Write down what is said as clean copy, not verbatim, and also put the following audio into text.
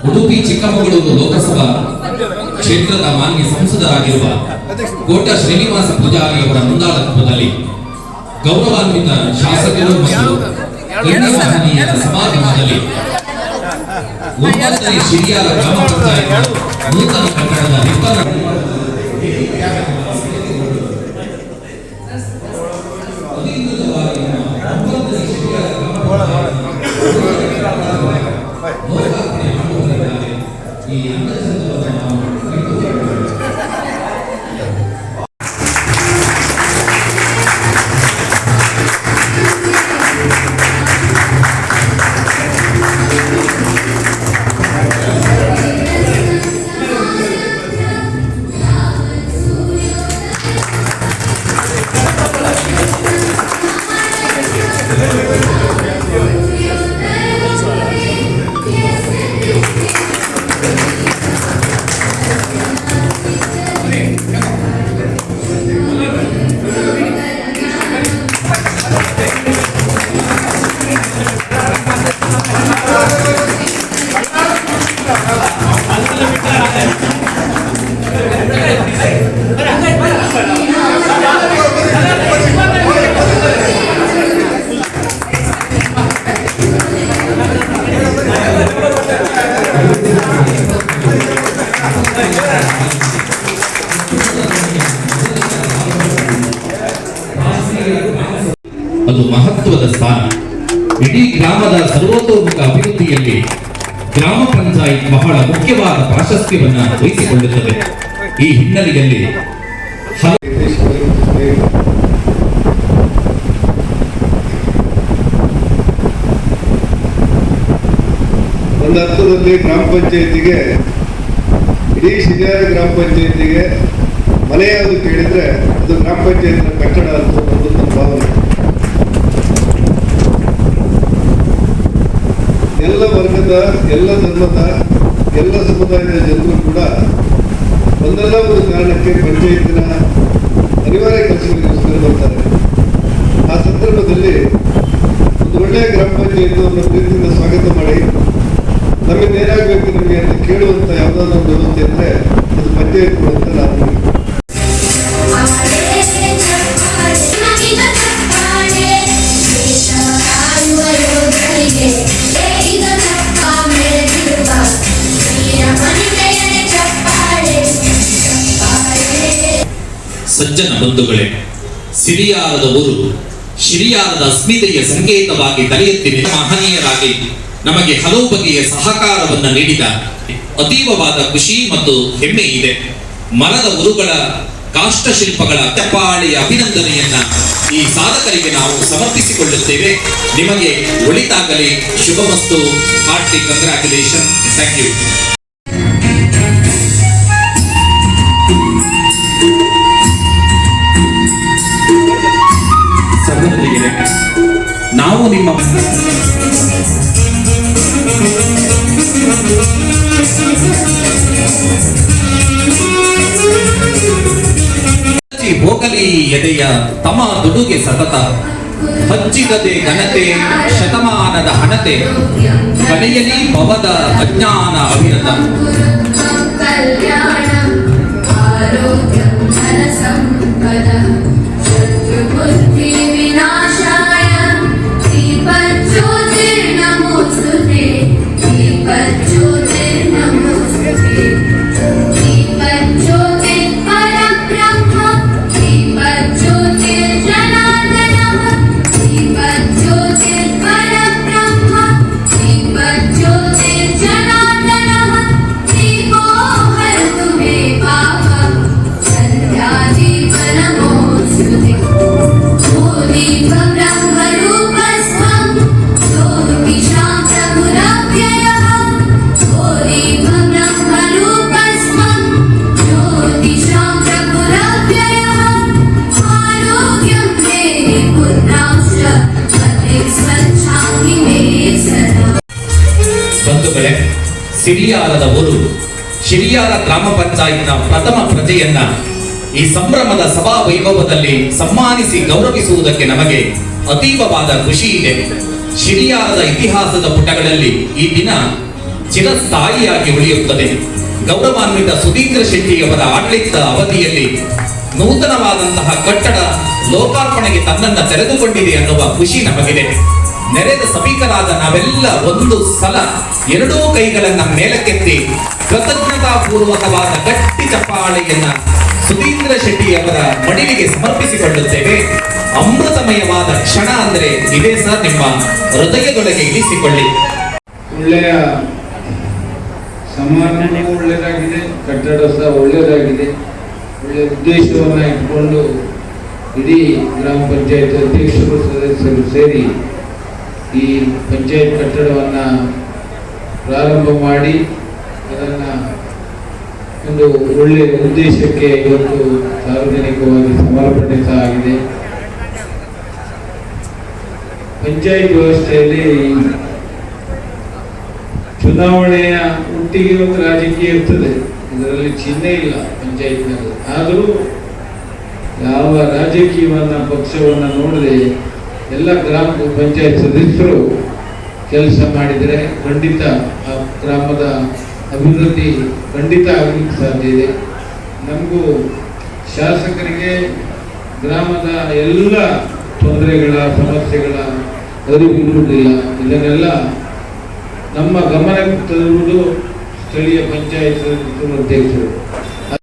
ಉಡುಪಿ ಚಿಕ್ಕಮಗಳೂರು ಲೋಕಸಭಾ ಕ್ಷೇತ್ರದ ಮಾನ್ಯ ಸಂಸದರಾಗಿರುವ ಕೋಟ ಶ್ರೀನಿವಾಸ ಪೂಜಾರಿ ಅವರ ಮುಂದಾಳತ್ವದಲ್ಲಿ ಗೌರವಾನ್ವಿತ ಶಾಸಕರು ಮತ್ತು ಗಣ್ಯಮಾನ್ಯರ ಸಮಾಗಮದಲ್ಲಿ 9ನೇ ಶಿರಿಯಾರ ಗ್ರಾಮ ಪಂಚಾಯತ್ ನೂತನ ಕಟ್ಟಡದ ನಿರ್ಮಾಣ ಅದು ಮಹತ್ವದ ಸ್ಥಾನ. ಇಡೀ ಗ್ರಾಮದ ಸರ್ವತೋಮುಖ ಅಭಿವೃದ್ಧಿಯಲ್ಲಿ ಗ್ರಾಮ ಪಂಚಾಯತ್ ಬಹಳ ಮುಖ್ಯವಾದ ಪ್ರಾಶಸ್ತ್ಯವನ್ನು ವಹಿಸಿಕೊಳ್ಳುತ್ತದೆ. ಈ ಹಿನ್ನೆಲೆಯಲ್ಲಿ ಒಂದು ಹಂತದಲ್ಲಿ ಗ್ರಾಮ ಪಂಚಾಯತಿಗೆ ಇಡೀ ಶಿರಿಯಾರ ಗ್ರಾಮ ಪಂಚಾಯತಿಗೆ ಮನೆ ಯಾವುದು ಕೇಳಿದ್ರೆ ಅದು ಗ್ರಾಮ ಪಂಚಾಯತ್ನ ಕಟ್ಟಡ ಅಂತ ಒಂದು ಭಾವನೆ. ಎಲ್ಲ ವರ್ಗದ, ಎಲ್ಲ ಧರ್ಮದ, ಎಲ್ಲ ಸಮುದಾಯದ ಜನರು ಕೂಡ ಒಂದಲ್ಲ ಒಂದು ಕಾರಣಕ್ಕೆ ಪಂಚಾಯತಿನ ಅನಿವಾರ್ಯ ಕೆಲಸಗಳಿಗೋಸ್ಕರ ಬರ್ತಾರೆ. ಆ ಸಂದರ್ಭದಲ್ಲಿ ಒಂದು ಒಳ್ಳೆಯ ಗ್ರಾಮ ಪಂಚಾಯತ್ನ ಪ್ರೀತಿಯಿಂದ ಸ್ವಾಗತ ಮಾಡಿ ನಮಗೆ ಏನಾಗಬೇಕು ನಿಮಗೆ ಅಂತ ಕೇಳುವಂತ ಯಾವುದಾದ್ರೂ ಒಂದು ವ್ಯವಸ್ಥೆ ಇದ್ರೆ ಅದು ಪಂಚಾಯತ್ ಕೊಡುವಂತ ನಾನು ಸಜ್ಜನ ಬಂಧುಗಳೇ, ಸಿರಿಯಾರದ ಊರು ಶಿರಿಯಾರದ ಅಸ್ಮಿತೆಯ ಸಂಕೇತವಾಗಿ ತಲೆ ಎತ್ತಿ ಮಹನೀಯರಾಗಿ ನಮಗೆ ಹಲವು ಬಗೆಯ ಸಹಕಾರವನ್ನು ನೀಡಿದ ಅತೀವವಾದ ಖುಷಿ ಮತ್ತು ಹೆಮ್ಮೆ ಇದೆ. ಮರದ ಉರುಗಳ ಕಾಷ್ಟಶಿಲ್ಪಗಳ ಚಪ್ಪಾಳೆಯ ಅಭಿನಂದನೆಯನ್ನ ಈ ಸಾಧಕರಿಗೆ ನಾವು ಸಮರ್ಪಿಸಿಕೊಳ್ಳುತ್ತೇವೆ. ನಿಮಗೆ ಒಳಿತಾಗಲಿ, ಶುಭಮಸ್ತು, ಹಾರ್ಟಿ ಕಂಗ್ರಾಚುಲೇಷನ್. Thank you. ಸಹೋದರಿಯರೇ, ನಾವು ನಿಮ್ಮ ಹೋಗಲಿ ಎದೆಯ ತಮ ದುಡುಗೆ ಸತತ ಹಚ್ಚಿಗದೆ ಘನತೆ ಶತಮಾನದ ಹಣತೆ ಕಡೆಯಲಿ ಭವದ ಅಜ್ಞಾನ ಅವಿರತ ಸಿರಿಯಾರದ ಊರು ಶಿರಿಯಾರ ಗ್ರಾಮ ಪಂಚಾಯತ್ನ ಪ್ರಥಮ ಪ್ರಜೆಯನ್ನ ಈ ಸಂಭ್ರಮದ ಸಭಾ ವೈಭವದಲ್ಲಿ ಸನ್ಮಾನಿಸಿ ಗೌರವಿಸುವುದಕ್ಕೆ ನಮಗೆ ಅತೀವವಾದ ಖುಷಿ ಇದೆ. ಶಿರಿಯಾರದ ಇತಿಹಾಸದ ಪುಟಗಳಲ್ಲಿ ಈ ದಿನ ಚಿರಸ್ಥಾಯಿಯಾಗಿ ಉಳಿಯುತ್ತದೆ. ಗೌರವಾನ್ವಿತ ಸುಧೀಂದ್ರ ಶೆಟ್ಟಿಯವರ ಆಡಳಿತ ಅವಧಿಯಲ್ಲಿ ನೂತನವಾದಂತಹ ಕಟ್ಟಡ ಲೋಕಾರ್ಪಣೆಗೆ ತನ್ನನ್ನ ತೆರೆದುಕೊಂಡಿದೆ ಅನ್ನುವ ಖುಷಿ ನಮಗಿದೆ. ನೆರೆದ ಸಭಿಕರಾದ ನಾವೆಲ್ಲ ಒಂದು ಸಲ ಎರಡೂ ಕೈಗಳನ್ನ ಮೇಲಕ್ಕೆತ್ತಿ ಕೃತಜ್ಞತಾಪೂರ್ವಕವಾದ ಗಟ್ಟಿ ಚಪ್ಪಾಳೆಯನ್ನ ಸುಧೀಂದ್ರ ಶೆಟ್ಟಿಯವರ ಮಡಿಲಿಗೆ ಸಮರ್ಪಿಸಿಕೊಳ್ಳುತ್ತೇವೆ. ಅಮೃತಮಯವಾದ ಕ್ಷಣ ಅಂದರೆ ಇದೇ ಸರ್, ನಿಮ್ಮ ಹೃದಯದೊಳಗೆ ಇಳಿಸಿಕೊಳ್ಳಿ. ಒಳ್ಳೆಯ ಸಮಾರಂಭವೂ ಒಳ್ಳೆಯದಾಗಿದೆ, ಕಟ್ಟಡ ಸಹ ಒಳ್ಳೆಯದಾಗಿದೆ. ಒಳ್ಳೆಯ ಉದ್ದೇಶವನ್ನು ಇಟ್ಕೊಂಡು ಇಡೀ ಗ್ರಾಮ ಪಂಚಾಯತ್ ಅಧ್ಯಕ್ಷರು ಸದಸ್ಯರು ಸೇರಿ ಈ ಪಂಚಾಯತ್ ಕಟ್ಟಡವನ್ನು ಪ್ರಾರಂಭ ಮಾಡಿ ಅದನ್ನು ಒಂದು ಒಳ್ಳೆಯ ಉದ್ದೇಶಕ್ಕೆ ಇವತ್ತು ಸಾರ್ವಜನಿಕವಾಗಿ ಸಮರ್ಪಣೆ ಸಹ ಆಗಿದೆ. ಪಂಚಾಯತ್ ವ್ಯವಸ್ಥೆಯಲ್ಲಿ ಚುನಾವಣೆಯ ಒಟ್ಟಿಗೆ ಒಂದು ರಾಜಕೀಯ ಇರ್ತದೆ, ಇದರಲ್ಲಿ ಚಿಹ್ನೆ ಇಲ್ಲ ಪಂಚಾಯತ್ನಲ್ಲಿ. ಆದರೂ ಯಾವ ರಾಜಕೀಯವನ್ನ ಪಕ್ಷವನ್ನ ನೋಡದೆ ಎಲ್ಲ ಗ್ರಾಮ ಪಂಚಾಯತ್ ಸದಸ್ಯರು ಕೆಲಸ ಮಾಡಿದರೆ ಖಂಡಿತ ಆ ಗ್ರಾಮದ ಅಭಿವೃದ್ಧಿ ಖಂಡಿತ ಆಗಲಿಕ್ಕೆ ಸಾಧ್ಯ ಇದೆ. ನಮಗೂ ಶಾಸಕರಿಗೆ ಗ್ರಾಮದ ಎಲ್ಲ ತೊಂದರೆಗಳ ಸಮಸ್ಯೆಗಳ ಅರಿವಿರುವುದಿಲ್ಲ. ಇದನ್ನೆಲ್ಲ ನಮ್ಮ ಗಮನಕ್ಕೆ ತರುವುದು ಸ್ಥಳೀಯ ಪಂಚಾಯತ್ ಅಧ್ಯಕ್ಷರು.